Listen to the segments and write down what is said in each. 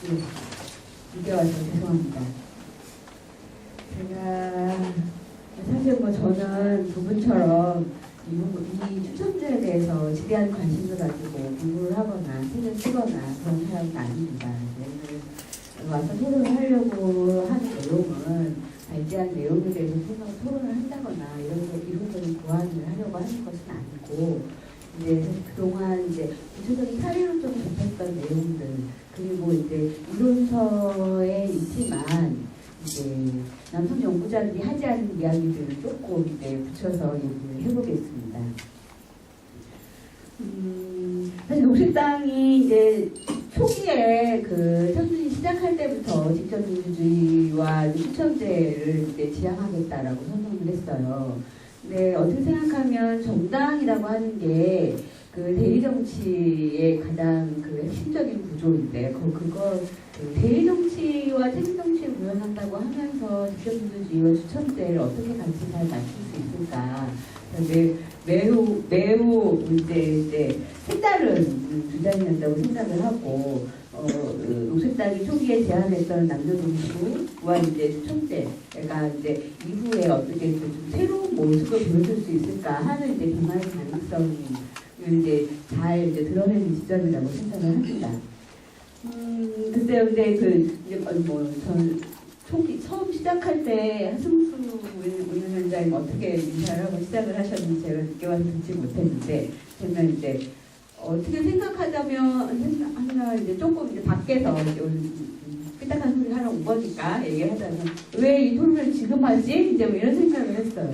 이제 와서 죄송합니다. 제가 사실 뭐 저는 두 분처럼 이 추천제에 대해서 지대한 관심을 가지고 공부를 하거나 책을 쓰거나 그런 사람은 아닙니다. 오늘 와서 토론을 하려고 하는 내용은 발제한 내용에 대해서 토론을 한다거나 이런적인 보완을 하려고 하는 것은 아니고, 이제 그동안 이제 구체적인 사례로 좀 접했던 내용들, 그리고 이제 이론서에 있지만 이제 남성 연구자들이 하지 않은 이야기들을 조금 이제 붙여서 얘기를 해보겠습니다. 사실 녹색당이 이제 초기에 그 선순위 시작할 때부터 직접민주주의와 추천제를 이제 지향하겠다라고 선언을 했어요. 근데 어떻게 생각하면 정당이라고 하는 게 그 대의정치의 가장 그 핵심적인 구조인데, 그 대의정치와 책임정치를 구현한다고 하면서 직접민주주의와 추천제를 어떻게 같이 잘 맞출 수 있을까? 매우 이제 색다른 주장이었다고 생각을 하고, 녹색당이 초기에 제안했던 남녀동수와 이제 추천제가 이제 이후에 어떻게 좀 새로운 모습을 보여줄 수 있을까 하는 이제 비만의 가능성이 이제 잘 이제 드러내는 지점이라고 생각을 합니다. 글쎄요, 근데 전 처음 시작할 때 한승수 위원장님 어떻게 인사를 하고 시작을 하셨는지 제가 늦게 와서 듣지 못했는데, 제가 이제 어떻게 생각하자면 이제 조금 이제 밖에서 삐딱한 소리 하러 온 거니까 얘기를 하자면, 왜 이 토론을 지금 하지? 이제 뭐 이런 생각을 했어요.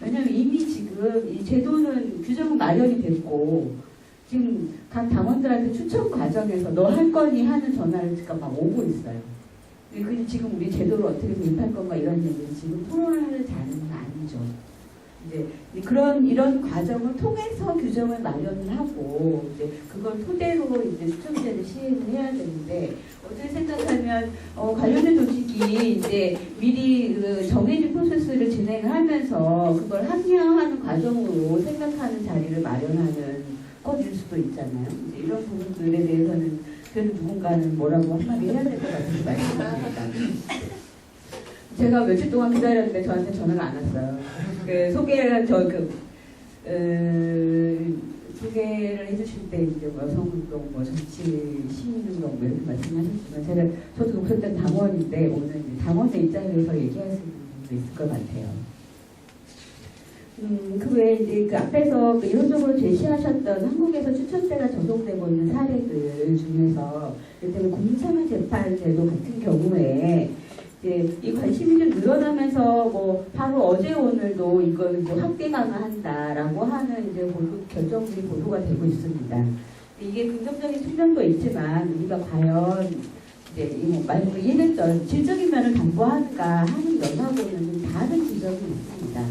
왜냐면 이미 지금 이 제도는 규정은 마련이 됐고, 지금 각 당원들한테 추천 과정에서 너 할 거니 하는 전화를 지금 막 오고 있어요. 근데 지금 우리 제도를 어떻게 도입할 건가 이런 얘기는 지금 토론을 하는 자리는 아니죠. 이제 이런 과정을 통해서 규정을 마련을 하고, 이제 그걸 토대로 이제 추천제를 시행을 해야 되는데, 어떻게 생각하면 관련된 조직이 이제 미리 그 정해진 프로세스를 진행을 하면서 그걸 합리화하는 과정으로 생각하는 자리를 마련하는 것일 수도 있잖아요. 이제 이런 부분들에 대해서는 그래도 누군가는 뭐라고 한마디 해야 될 것 같아서 말씀드립니다. 제가 며칠 동안 기다렸는데 저한테 전화가 안 왔어요. 소개를 해주실 때 이제 여성운동, 정치, 시민운동 이렇게 말씀하셨지만, 저도 녹색당 당원인데 오늘 당원의 입장에서 얘기할 수 있는 부분도 있을 것 같아요. 그 외에 이제 그 앞에서 이론적으로 제시하셨던 한국에서 추천제가 적용되고 있는 사례들 중에서, 예를 공사만 재판제도 같은 경우에 이제 이 관심이 좀 늘어나면서 뭐 바로 어제 오늘도 이걸 이제 확대 강화한다라고 하는 이제 결정들이 보도가 되고 있습니다. 이게 긍정적인 측면도 있지만 우리가 과연 이제 이해됐죠. 질적인 면을 담보하는가 하는 면하고는 좀 다른 지점이 있습니다.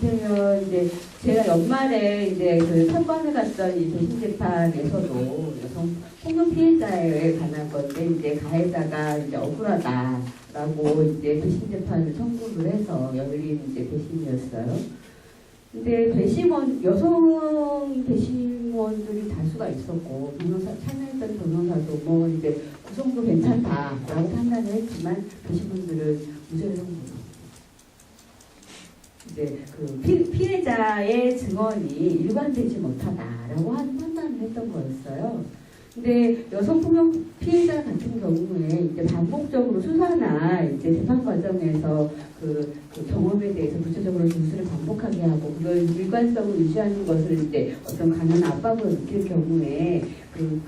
그러면 이제 제가 연말에 이제 그 판관을 갔던 이 대신 재판에서도 여성 폭력 피해자에 관한 건데, 이제 가해자가 이제 억울하다라고 이제 대신 재판을 청구를 해서 열린 이제 배심이었어요. 근데 여성 배심원들이 다수가 있었고, 참여했던 변호사도 뭐 이제 구성도 괜찮다라고 판단을 했지만 배심원들은 무죄를 선고했어요. 이제 그 피해자의 증언이 일관되지 못하다라고 하는 판단을 했던 거였어요. 근데 여성폭력 피해자 같은 경우에 이제 반복적으로 수사나 이제 재판 과정에서 그 경험에 대해서 구체적으로 진술을 반복하게 하고, 그걸 일관성을 유지하는 것을 이제 어떤 강한 압박을 느낄 경우에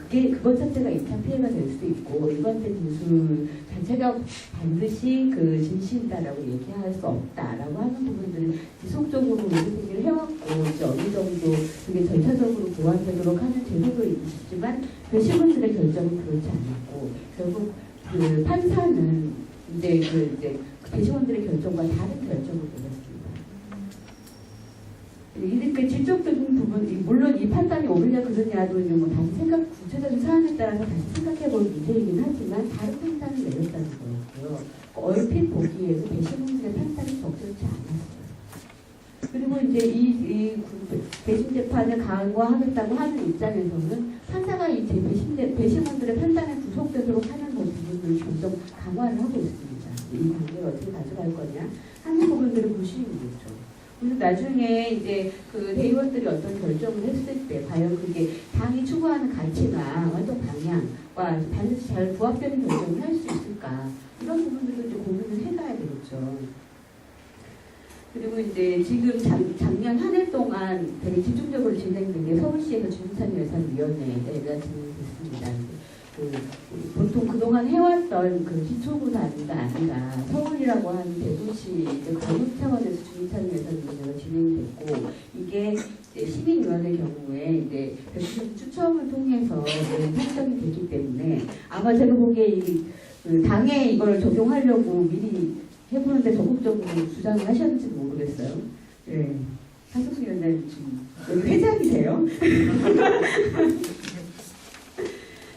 그것 자체가 2차 피해가 될 수 있고, 일관된 진술 자체가 반드시 그 진실이다라고 얘기할 수 없다라고 하는 부분들을 지속적으로 얘기를 해왔고, 이제 어느 정도 그게 절차적으로 보완되도록 하는 제도도 있지만 배심원들의 결정은 그렇지 않았고, 결국 그 판사는 이제 배심원들의 결정과 다른 결정을 내렸습니다. 이렇게 질적적인 부분, 물론 이 판단이 옳으냐 그르냐도 뭐 다시 구체적인 사안에 따라서 다시 생각해볼 문제이긴 하지만 다른 판단을 내렸다는 거였고요. 얼핏 보기에도 배심원들의 판단이 적절치 않았어요. 그리고 이제 이 배심 재판을 강화하겠다고 하는 입장에서는 판사가 이제 배심원들의 판단에 구속되도록 하는 부분을 부분을 점점 강화를 하고 있습니다. 이 관계를 어떻게 가져갈 거냐 하는 부분들을 보시는 거죠. 그래서 나중에 이제 그 대의원들이 어떤 결정을 했을 때 과연 그게 당이 추구하는 가치나 활동 방향과 반드시 잘 부합되는 결정을 할 수 있을까 이런 부분들도 이제 고민을 해가야 되겠죠. 그리고 이제 지금 작년 한 해 동안 되게 집중적으로 진행된 게 서울시에서 주민참여예산위원회가 진행됐습니다. 보통 그동안 해왔던 그 기초구단위가 아니라 서울이라고 하는 대도시 이제 권역 차원에서 주민참여예산위원회가 진행됐고 이게 이제 시민위원회 경우에 이제 대통령 추첨을 통해서 선정이 됐기 때문에 아마 제가 보기에 그 당에 이걸 적용하려고 미리 해보는데 적극적으로 주장을 하셨는지도 모르겠어요. 네. 한석수 위원장님 지금 여기 회장이세요?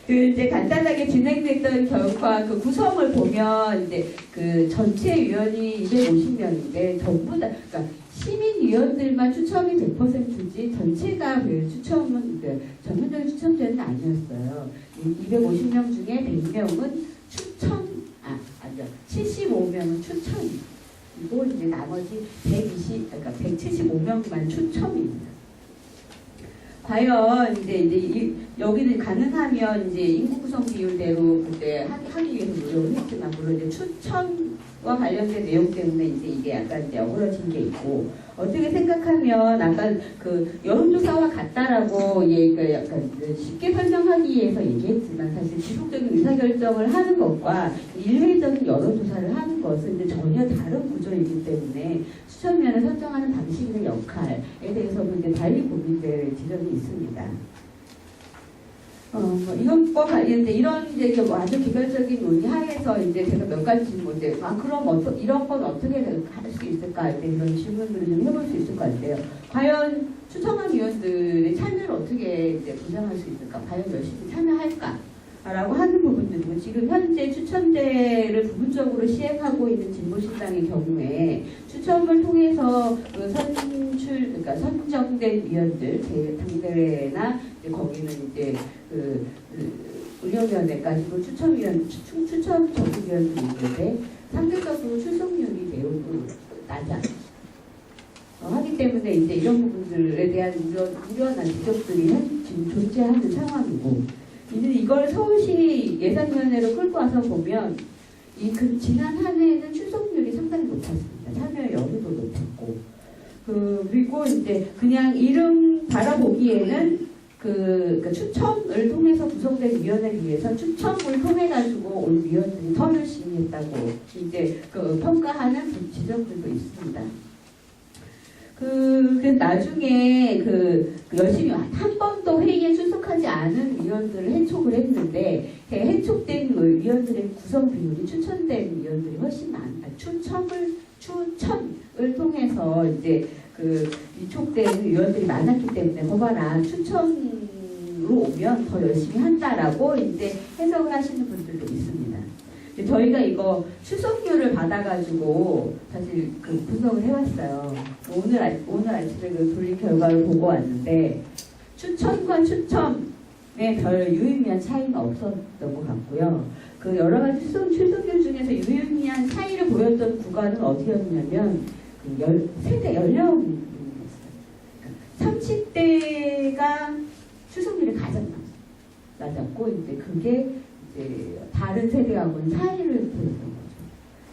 그 이제 간단하게 진행됐던 결과 그 구성을 보면 이제 그 전체 위원이 250명인데 전부 다 그러니까 시민위원들만 추첨이 100%지 전체가 그 추첨은 전면적인 추첨제는 아니었어요. 250명 중에 100명은 추첨 아니요 75명은 추첨이고 이제 나머지 그러니까 175명만 추첨입니다. 과연 이제 여기는 가능하면 이제 인구 구성 비율대로 그때 하기 위해서 노력을 했지만 물론 이제 추천과 관련된 내용 때문에 이제 이게 약간 이제 어그러진 게 있고 어떻게 생각하면 아까 그 여론조사와 같다라고 그 약간 쉽게 설명하기 위해서 얘기했지만 사실 지속적인 의사결정을 하는 것과 일회적인 여론조사를 하는 것은 이제 전혀 다른 구조이기 때문에 추천위원회 선정하는 방식이나 역할에 대해서는 이제 달리 고민될 지점이 있습니다. 이것과 관련된 이런 이제 아주 개별적인 논의 하에서 이제 제가 몇 가지 이제 그럼 이런 건 어떻게 할 수 있을까 이런 질문들을 좀 해볼 수 있을 것 같아요. 과연 추천한 위원들의 참여를 어떻게 이제 보장할 수 있을까? 과연 열심히 참여할까? 라고 하는 부분들이고 지금 현재 추천제를 부분적으로 시행하고 있는 진보신당의 경우에 추첨을 통해서 그 그러니까 선정된 위원들, 당대회나 거기는 이제 운영위원회까지도 추첨 정부위원들이 있는데 상대적으로 출석률이 매우 낮아. 하기 때문에 이제 이런 부분들에 대한 우려나 지적들이 지금 존재하는 상황이고 이제 이걸 서울시 예산위원회로 끌고 와서 보면 지난 한 해에는 출석률이 상당히 높았습니다. 참여 여부도 높았고 그리고 이제 그냥 이름 바라보기에는 그러니까 추첨을 통해서 구성된 위원회를 위해서 추첨을 통해 가지고 온 위원들이 더 열심히 했다고 이제 평가하는 지적들도 있습니다. 그래서 나중에 열심히 한 번도 회의에 출석하지 않은 위원들을 해촉을 했는데 해촉된 위원들의 구성 비율이 추천된 위원들이 훨씬 추첨을 통해서 이제 위촉된 위원들이 많았기 때문에 거봐라 추첨으로 오면 더 열심히 한다라고 이제 해석을 하시는 분들도 있습니다. 저희가 이거 출석률을 받아가지고 사실 분석을 해왔어요. 오늘 아침에 돌린 결과를 보고 왔는데 추천과 추첨에 별 유의미한 차이가 없었던 것 같고요. 여러 가지 출석률 중에서 유의미한 차이를 보였던 구간은 어디였냐면 세대 연령이었어요. 30대가 출석률이 가장 낮았고 이제 그게 다른 세대하고는 차이를 보였던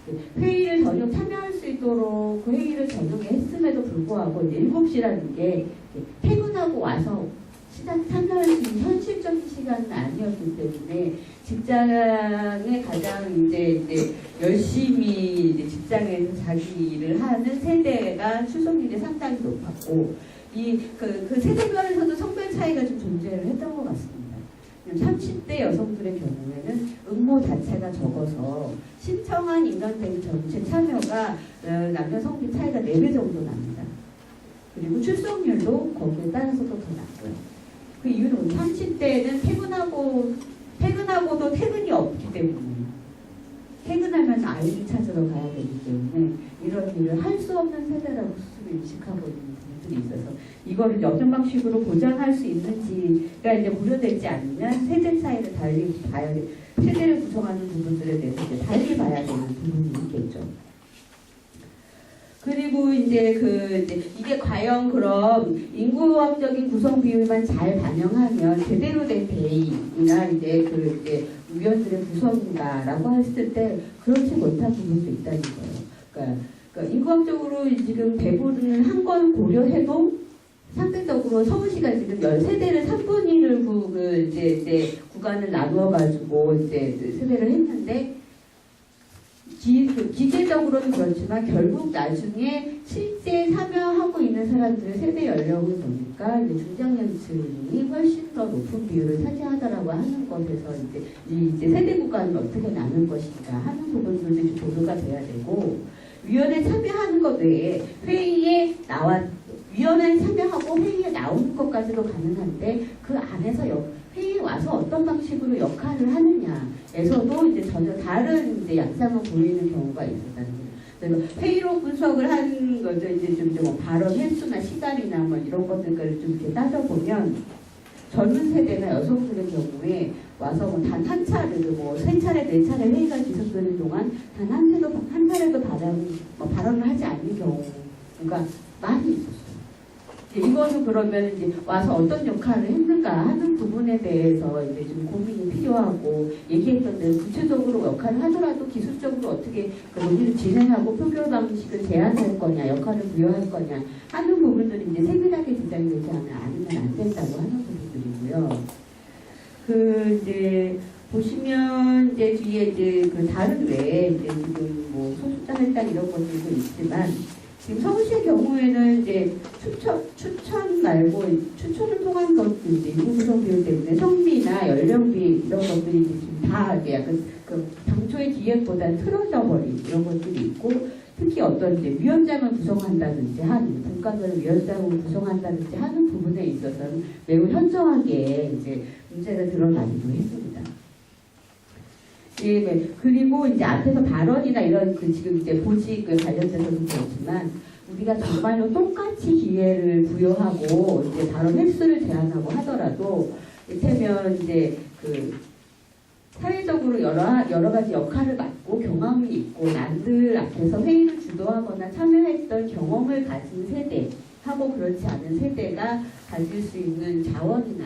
거죠. 회의를 저녁 참여할 수 있도록 그 회의를 저녁에 했음에도 불구하고 이제 7시라는 게 퇴근하고 와서 참여할 수 있는 현실적인 시간은 아니었기 때문에 직장에 가장 이제 열심히 직장에서 자기 일을 하는 세대가 출석률이 상당히 높았고 그 세대별에서도 성별 차이가 좀 존재를 했던 것 같습니다. 30대 여성들의 경우에는 응모 자체가 적어서 신청한 인간대회 전체 참여가 남녀 성비 차이가 4배 정도 납니다. 그리고 출석률도 거기에 따라서도 더 낮고요. 그 이유는 30대는 퇴근하고도 퇴근이 없기 때문에 퇴근하면 아이를 찾으러 가야 되기 때문에 이런 일을 할 수 없는 세대라고 스스로 인식하고 있는 분들이 있어서 이거를 어떤 방식으로 보장할 수 있는지가 이제 고려되지 않으면 세대 차이를 달리 세대를 구성하는 부분들에 대해서 이제 달리 봐야 되는 부분이 있겠죠. 그리고 이제 이게 과연 그럼 인구학적인 구성 비율만 잘 반영하면 제대로 된 대의나 이제 위원들의 구성인가라고 했을 때 그렇지 못한 부분도 있다는 거예요. 그러니까 인구학적으로 지금 배분을 한 건 고려해도 상대적으로 서울시가 지금 13대를 3분의 1을 이제 구간을 나누어가지고 이제 세대를 했는데 기계적으로는 그렇지만 결국 나중에 실제 참여하고 있는 사람들의 세대 연령을 보니까 이제 중장년층이 훨씬 더 높은 비율을 차지하더라고 하는 것에서 이제 세대 구간을 어떻게 나눌 것인가 하는 부분들도 이제 보도가 돼야 되고 위원회 참여하는 것 외에 위원회에 참여하고 회의에 나오는 것까지도 가능한데 그 안에서 회의에 와서 어떤 방식으로 역할을 하느냐에서도 이제 전혀 다른 이제 양상을 보이는 경우가 있었다는 거예요. 그래서 회의로 분석을 하는 거죠. 이제 좀 발언 횟수나 시간이나 뭐 이런 것들을 좀 이렇게 따져보면 젊은 세대나 여성들의 경우에 와서 뭐 단 한 차례, 뭐 세 차례, 네 차례 회의가 지속되는 동안 단 한 차례도 발언을 하지 않는 경우가 많이 있었어요. 이거는 그러면 이제 와서 어떤 역할을 했는가 하는 부분에 대해서 이제 좀 고민이 필요하고 얘기했던 대로 구체적으로 역할을 하더라도 기술적으로 어떻게 그 논의를 진행하고 표결 방식을 제안할 거냐, 역할을 부여할 거냐 하는 부분들이 이제 세밀하게 디자인되지 않으면 안 된다고 하는 부분들이고요. 이제 보시면 이제 뒤에 이제 그 다른 외에 이제 지금 뭐 소수자 할당 이런 것들도 있지만. 지금 서울시의 경우에는 이제 추천 말고 추천을 통한 것도 이제 인구 구성 비율 때문에 성비나 연령비 이런 것들이 이제 지금 다 이제 약간 그 당초의 기획보다는 틀어져 버린 이런 것들이 있고 특히 어떤 이제 위원장을 구성한다든지 하는 분과별 위원장을 구성한다든지 하는 부분에 있어서는 매우 현저하게 이제 문제가 드러나기도 했습니다. 예, 네. 그리고 이제 앞에서 발언이나 이런 지금 이제 보직 관련돼서도 그렇지만 우리가 정말로 똑같이 기회를 부여하고 이제 발언 횟수를 제한하고 하더라도 이를테면 이제 사회적으로 여러 가지 역할을 맡고 경험이 있고 남들 앞에서 회의를 주도하거나 참여했던 경험을 가진 세대하고 그렇지 않은 세대가 가질 수 있는 자원이나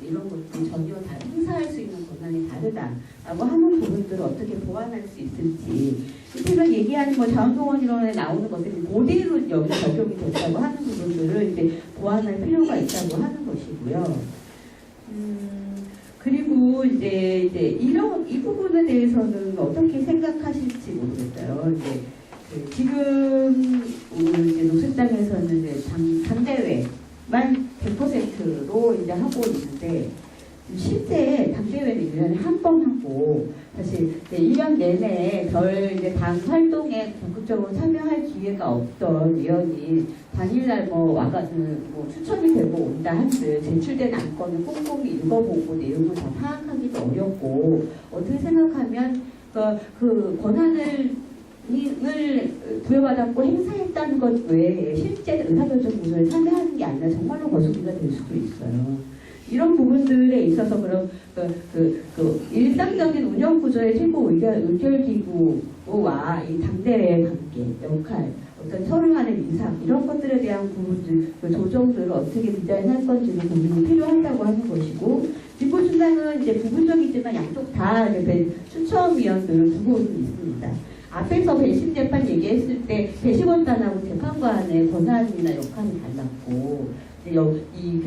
이런 것들이 전혀 다 행사할 수 있는 권한이 다르다라고 하는 부분들을 어떻게 보완할 수 있을지 제가 얘기하는 뭐 자원동원이론에 나오는 것들이 그대로 여기 적용이 된다고 하는 부분들을 이제 보완할 필요가 있다고 하는 것이고요. 그리고 이제 이 부분에 대해서는 어떻게 생각하실지 모르겠어요. 지금 이제 녹색당에서는 이제 당대회만 100%로 이제 하고 있는데 실제 당대회는 1년에 한 번 하고 사실 1년 내내 이제 당 활동에 적극적으로 참여할 기회가 없던 위원이 당일날 추천이 되고 온다 한들 제출된 안건을 꼼꼼히 읽어보고 내용을 다 파악하기도 어렵고 어떻게 생각하면 그 권한을 부여받았고 행사했다는 것 외에 실제 의사결정 구조에 참여하는 게 아니라 정말로 거수기가 될 수도 있어요. 이런 부분들에 있어서 그럼 일상적인 운영 구조의 최고 의결기구와 이 당대의 관계, 역할, 어떤 서로 간의 인상 이런 것들에 대한 부분들, 조정들을 어떻게 디자인할 건지는 고민이 필요하다고 하는 것이고 진보신당은 이제 부분적이지만 양쪽 다 추천위원들을 두고 있습니다. 앞에서 배심 재판 얘기했을 때 배심원단하고 재판관의 권한이나 역할이 달랐고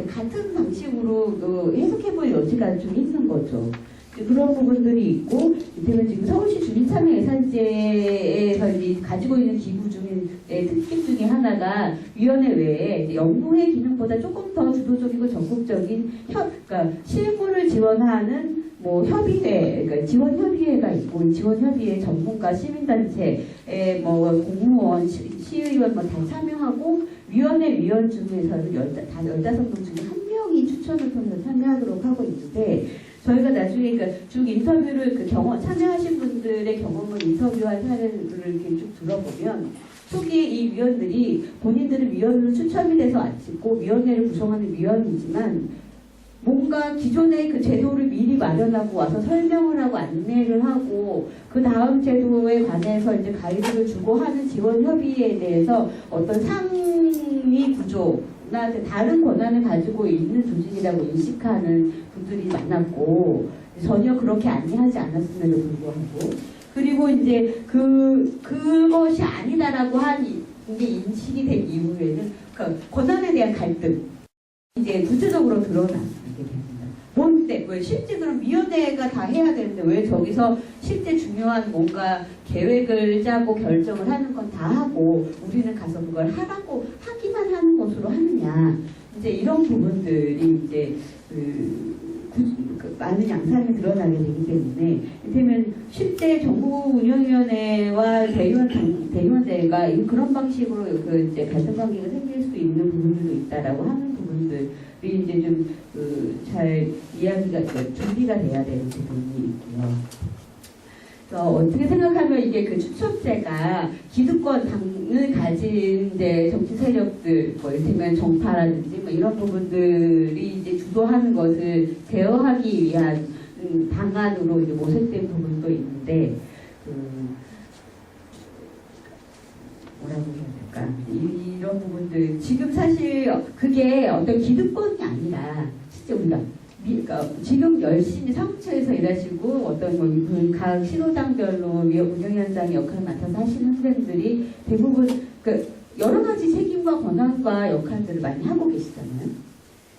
같은 방식으로 해석해볼 여지가 좀 있는 거죠. 그런 부분들이 있고 이때는 지금 서울시 주민참여 예산제에서 가지고 있는 기구 중의 특징 중에 하나가 위원회 외에 영노회 기능보다 조금 더 주도적이고 적극적인 그러니까 실무를 지원하는 협의회, 그러니까 지원협의회가 있고 지원협의회 전문가 시민단체, 공무원, 시의원 다 참여하고 위원회 위원 중에서는 15명 중에 한 명이 추천을 통해서 참여하도록 하고 있는데 저희가 나중에 쭉 인터뷰를 참여하신 분들의 경험을 인터뷰한 사례를 이렇게 쭉 들어보면 초기에 이 위원들이 본인들은 위원으로 추첨이 돼서 왔고 위원회를 구성하는 위원이지만 뭔가 기존의 그 제도를 미리 마련하고 와서 설명을 하고 안내를 하고 그 다음 제도에 관해서 이제 가이드를 주고 하는 지원 협의에 대해서 어떤 상위 구조나 다른 권한을 가지고 있는 조직이라고 인식하는 분들이 많았고 전혀 그렇게 안내하지 않았음에도 불구하고 그리고 이제 그것이 아니다라고 한 게 인식이 된 이후에는 그 권한에 대한 갈등 이제 구체적으로 드러나게 됩니다. 뭔데? 왜 실제 그럼 위원회가 다 해야 되는데 왜 저기서 실제 중요한 뭔가 계획을 짜고 결정을 하는 건 다 하고 우리는 가서 그걸 하라고 하기만 하는 것으로 하느냐? 이제 이런 부분들이 이제 많은 양상이 드러나게 되기 때문에 이를테면 실제 정부운영위원회와 대의원대가 그런 방식으로 그 이제 갈등 관계가 생길 수 있는 부분들도 있다라고 하는 부분들이 이제 좀 잘 이야기가 준비가 돼야 되는 부분이 있고요. 어떻게 생각하면 이게 그 추첨제가 기득권을 가진 이제 정치 세력들, 뭐 이를테면 정파라든지 뭐 이런 부분들이 이제 주도하는 것을 제어하기 위한 방안으로 이제 모색된 부분도 있는데, 뭐라고 해야 될까? 이런 부분들 지금 사실 그게 어떤 기득권이 아니라 진짜 우리가 그러니까 지금 열심히 사무처에서 일하시고 어떤 각 신호당별로 운영위원장의 역할을 맡아서 하시는 선생님들이 대부분 여러 가지 책임과 권한과 역할들을 많이 하고 계시잖아요.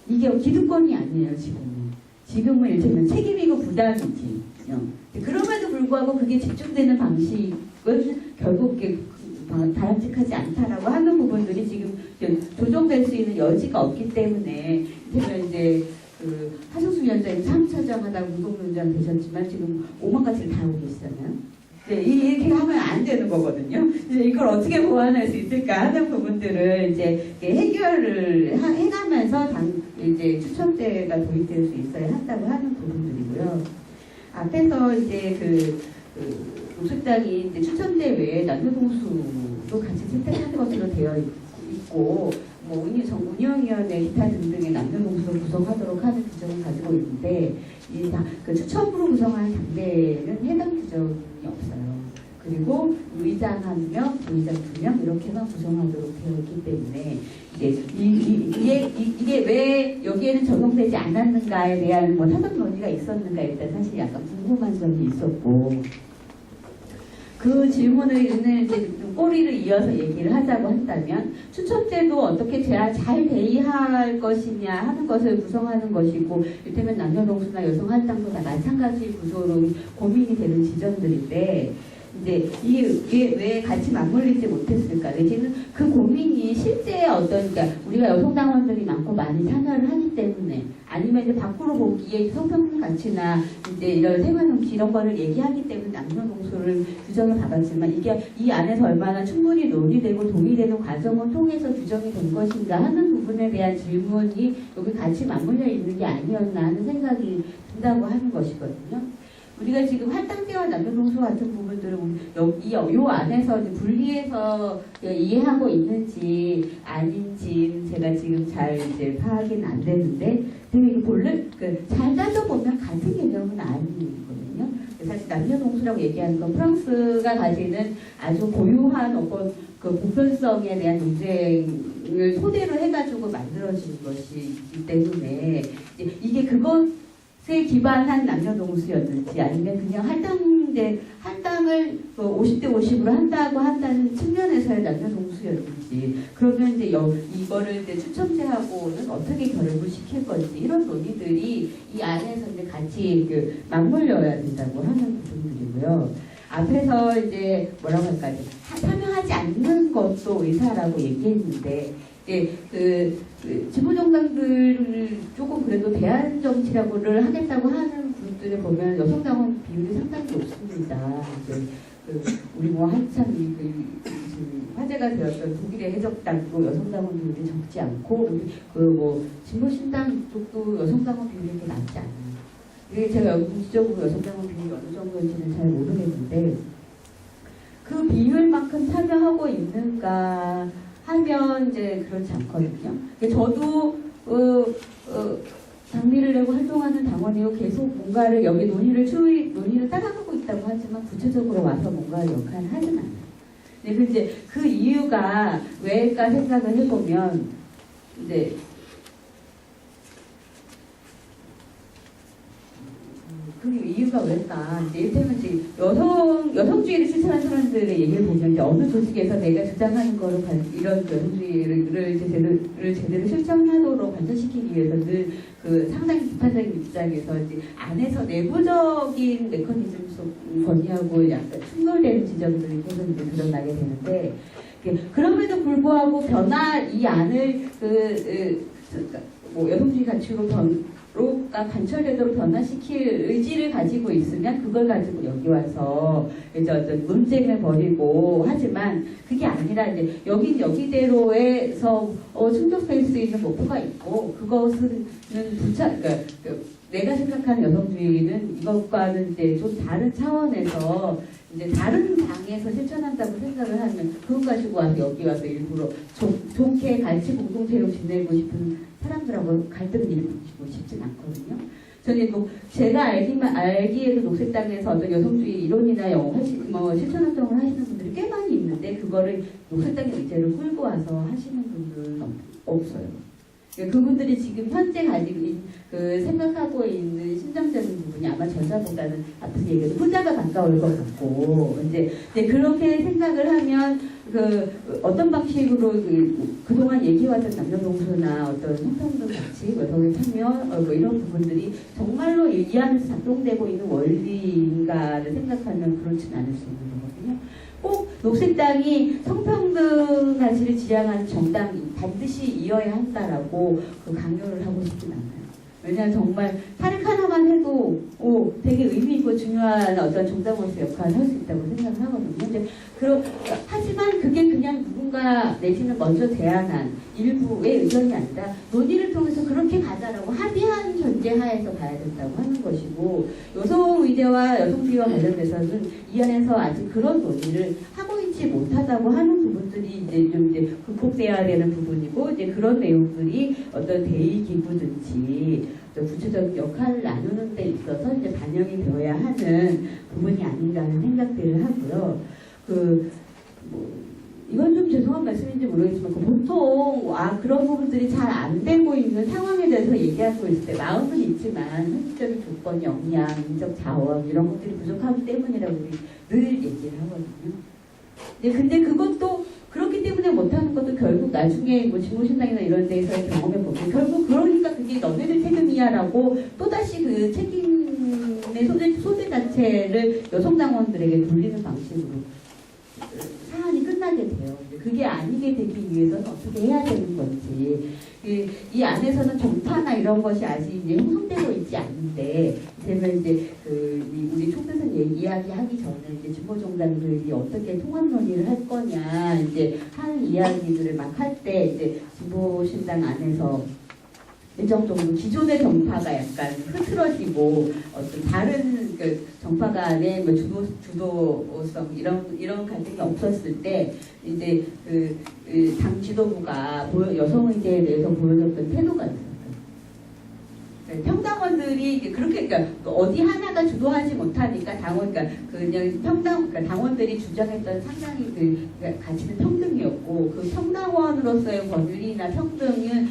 이게 기득권이 아니에요, 지금은. 지금은 일테면 책임이고 부담이지. 그럼에도 불구하고 그게 집중되는 방식은 결국 바람직하지 않다라고 하는 부분들이 지금 조정될 수 있는 여지가 없기 때문에 이제 하승수 위원장이 사무처장 하다가 무공위원장 되셨지만 지금 5만 가지를 다 하고 계시잖아요. 네, 이렇게 하면 안 되는 거거든요. 이걸 어떻게 보완할 수 있을까 하는 부분들을 이제 해결을 해가면서 이제 추첨제가 도입될 수 있어야 한다고 하는 부분들이고요. 앞에서 이제 노숙당이 이제 추첨제 외에 남녀동수도 같이 채택하는 것으로 되어 있고, 뭐 운영위원회 기타 등등의 남녀동수를 구성하도록 하는 규정을 가지고 있는데 그 추첨으로 구성하는 당대는 해당 규정이 없어요. 그리고 의장 1명, 부의장 2명 이렇게만 구성하도록 되어 있기 때문에 이게 왜 여기에는 적용되지 않았는가에 대한 뭐 사전 논의가 있었는가 일단 사실 약간 궁금한 점이 있었고 그 질문을 이제 꼬리를 이어서 얘기를 하자고 한다면 추첨제도 어떻게 잘 대의할 것이냐 하는 것을 구성하는 것이고 이를테면 남녀동수나 여성할당도 다 마찬가지 구조로 고민이 되는 지점들인데 이제 이게 왜 같이 맞물리지 못했을까? 내지는 그 고민이 실제 그러니까 우리가 여성 당원들이 많고 많이 참여를 하기 때문에 아니면 이제 밖으로 보기에 성평등 가치나 이제 이런 생활정치 이런 거를 얘기하기 때문에 남녀동수를 규정을 받았지만 이게 이 안에서 얼마나 충분히 논의되고 동의되는 과정을 통해서 규정이 된 것인가 하는 부분에 대한 질문이 여기 같이 맞물려 있는 게 아니었나 하는 생각이 든다고 하는 것이거든요. 우리가 지금 할당제와 남녀동수 같은 부분들을 요 안에서 분리해서 이해하고 있는지 아닌지 제가 지금 잘 이제 파악은 안 되는데 되게 잘 따져보면 같은 개념은 아니거든요. 사실 남녀동수라고 얘기하는 건 프랑스가 가지는 아주 고유한 어떤 그 보편성에 대한 논쟁을 토대로 해가지고 만들어진 것이기 때문에 이게 그것에 기반한 남녀동수였는지 아니면 그냥 할당을 50대 50으로 한다고 한다는 측면에서의 남녀동수였는지 그러면 이제 이거를 이제 추첨제하고는 어떻게 결합을 시킬 건지 이런 논의들이 이 안에서 이제 같이 맞물려야 된다고 하는 부분들이고요. 앞에서 이제 뭐라고 할까요? 참여하지 않는 것도 의사라고 얘기했는데 지부정당들을 조금 그래도 대안 정치라고를 하겠다고 하는 분들을 보면 여성 당원 비율이 상당히 높습니다. 우리 뭐 한참 화제가 되었던 독일의 해적당도 여성 당원 비율이 적지 않고 진보신당 쪽도 여성 당원 비율이 이렇게 낮지 않아요. 이게 제가 구체적으로 여성 당원 비율이 어느 정도인지는 잘 모르겠는데 그 비율만큼 참여하고 있는가 하면 이제 그렇지 않거든요. 저도 장비를 내고 활동하는 당원이고 계속 뭔가를 여기 논의를 따라가고 있다고 하지만 구체적으로 와서 뭔가 역할을 하진 않아요. 근데 이제 그 이유가 왜일까 생각을 해보면 이제 그 이유가 왜일까? 이제 이를테면 이제 여성주의를 실천하는 사람들의 얘기를 보면 이제 어느 조직에서 내가 주장하는 거로 이런 여성주의를 제대로 실천하도록 관철시키기 위해서 늘 그 상당히 비판적인 입장에서 이제 안에서 내부적인 메커니즘 속 건의하고 약간 충돌되는 지점들이 계속 이제 드러나게 되는데 그럼에도 불구하고 이 안을 뭐 여성주의 가치로 가 관철되도록 변화시킬 의지를 가지고 있으면 그걸 가지고 여기 와서 이제 어떤 논쟁을 벌이고 하지만 그게 아니라 이제 여기대로에서 충족될 수 있는 목표가 있고 그것은 그러니까 내가 생각하는 여성주의는 이것과는 이제 좀 다른 차원에서 이제 다른 방에서 실천한다고 생각을 하면 그것 가지고 와서 여기 와서 일부러 좋게 같이 공동체로 지내고 싶은 사람들하고 갈등을 일으키고 싶진 않거든요. 저는 제가 알기에도 녹색당에서 어떤 여성주의 이론이나 실천 활동을 하시는 분들이 꽤 많이 있는데 그거를 녹색당의 의제로 끌고 와서 하시는 분들은 없어요. 그분들이 지금 현재 가지고 생각하고 있는 심정적인 부분이 아마 전자보다는 앞에서 얘기해서 후자가 가까울 것 같고 이제 그렇게 생각을 하면 어떤 방식으로 그동안 얘기해왔던 남녀동소나 어떤 성평등 가치, 여성의 참여 뭐 이런 부분들이 정말로 이 안에서 작동되고 있는 원리인가를 생각하면 그렇진 않을 수 있는 거거든요. 꼭 녹색당이 성평등 가치를 지향하는 정당이 반드시 이어야 한다라고 강요를 하고 싶진 않아요. 왜냐하면 정말 탈핵 하나만 해도 되게 의미 있고 중요한 어떤 정당으로서 역할을 할 수 있다고 생각을 하거든요. 하지만 그게 그냥 누군가 내지는 먼저 제안한 일부의 의견이 아니라 논의를 통해서 그렇게 가자라고 합의한 전제하에서 가야 된다고 하는 것이고 여성의제와 여성주의와 관련돼서는 이 안에서 아직 그런 논의를 하고 있지 못하다고 하는 부분들이 이제 극복돼야 되는 부분이고 이제 그런 내용들이 어떤 대의 기구든지 구체적인 역할을 나누는 데 있어서 이제 반영이 되어야 하는 부분이 아닌가 하는 생각들을 하고요. 이건 좀 죄송한 말씀인지 모르겠지만 보통 그런 부분들이 잘 안 되고 있는 상황에 대해서 얘기하고 있을 때 마음은 있지만 현실적인 조건, 역량, 인적 자원 이런 것들이 부족하기 때문이라고 늘 얘기를 하거든요. 근데 그것도 그렇기 때문에 못하는 것도 결국 나중에 뭐 진보신당이나 이런 데서의 경험해 보면 결국 그러니까 그게 너네들 책임이야라고 또다시 그 책임의 소재 자체를 여성당원들에게 돌리는 방식으로 사안이 끝나게 돼요. 그게 아니게 되기 위해서는 어떻게 해야 되는 건지 이 안에서는 정파나 이런 것이 아직 이제 형성되고 있지 않는데 그러면 이제 우리 총대선 이야기하기 전에 이제 진보정당들이 어떻게 통합 논의를 할 거냐 이제 하는 이야기들을 막 할 때 이제 진보신당 안에서 일정 정도 기존의 정파가 약간 흐트러지고 어떤 다른 정파 간의 뭐 주도성 이런 갈등이 없었을 때 이제 당 지도부가 여성의제에 대해서 보여줬던 태도가 있었어요. 평당원들이 그렇게 어디 하나가 주도하지 못하니까 당원들이 주장했던 상당히 가치는 평등이었고 그 평당원으로서의 권리나 평등은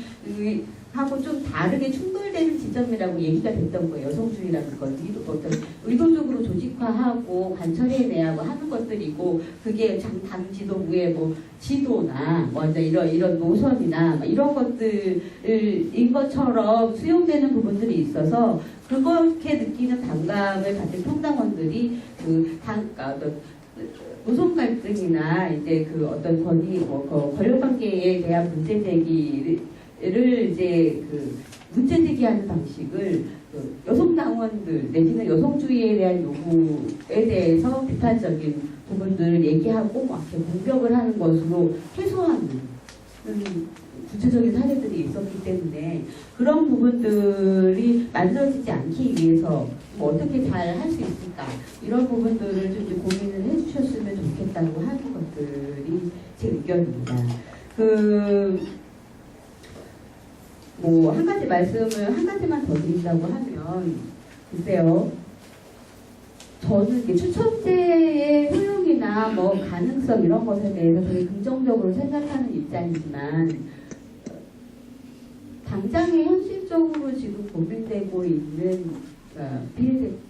하고 좀 다르게 충돌되는 지점이라고 얘기가 됐던 거예요. 여성주의라는 건 어떤 의도적으로 조직화하고 관철해내고 하는 것들이고 그게 당 지도부의 뭐 지도나 먼저 이런 노선이나 이런 것들인 것처럼 수용되는 부분들이 있어서 그렇게 느끼는 반감을 가진 평당원들이 어떤 노선 갈등이나 이제 어떤 권력 관계에 대한 문제 제기를 이제 문제 제기하는 방식을 여성 당원들 내지는 여성주의에 대한 요구에 대해서 비판적인 부분들을 얘기하고 막 공격을 하는 것으로 해소하는 구체적인 사례들이 있었기 때문에 그런 부분들이 만들어지지 않기 위해서 어떻게 잘 할 수 있을까 이런 부분들을 좀 이제 고민을 해주셨으면 좋겠다고 하는 것들이 제 의견입니다. 뭐 한 가지 말씀을 한 가지만 더 드린다고 하면 글쎄요. 저는 이게 추첨제의 효용이나 뭐 가능성 이런 것에 대해서 되게 긍정적으로 생각하는 입장이지만 당장에 현실적으로 지금 고민되고 있는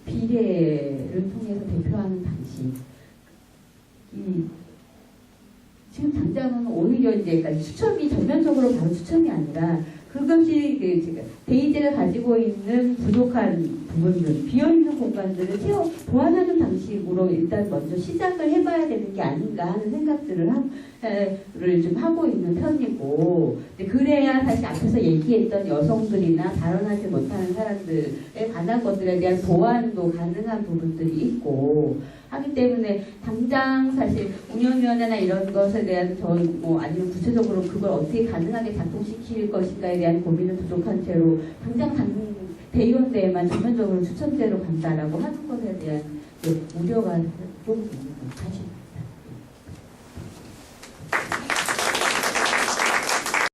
비례를 통해서 대표하는 방식이 지금 당장은 오히려 이제 그러니까 추첨이 전면적으로 바로 추첨이 아니라 그것이 지금 대의제가 가지고 있는 부족한 부분들, 비어있는 공간들을 보완하는 방식으로 일단 먼저 시작을 해봐야 되는 게 아닌가 하는 생각들을 좀 하고 있는 편이고, 그래야 사실 앞에서 얘기했던 여성들이나 발언하지 못하는 사람들에 관한 것들에 대한 보완도 가능한 부분들이 있고 하기 때문에 당장 사실 운영위원회나 이런 것에 대한 아니면 구체적으로 그걸 어떻게 가능하게 작동시킬 것인가에 대한 고민은 부족한 채로 당장 대의원대에만 전면적으로 추첨제로 간다라고 하는 것에 대한 우려가 좀 있는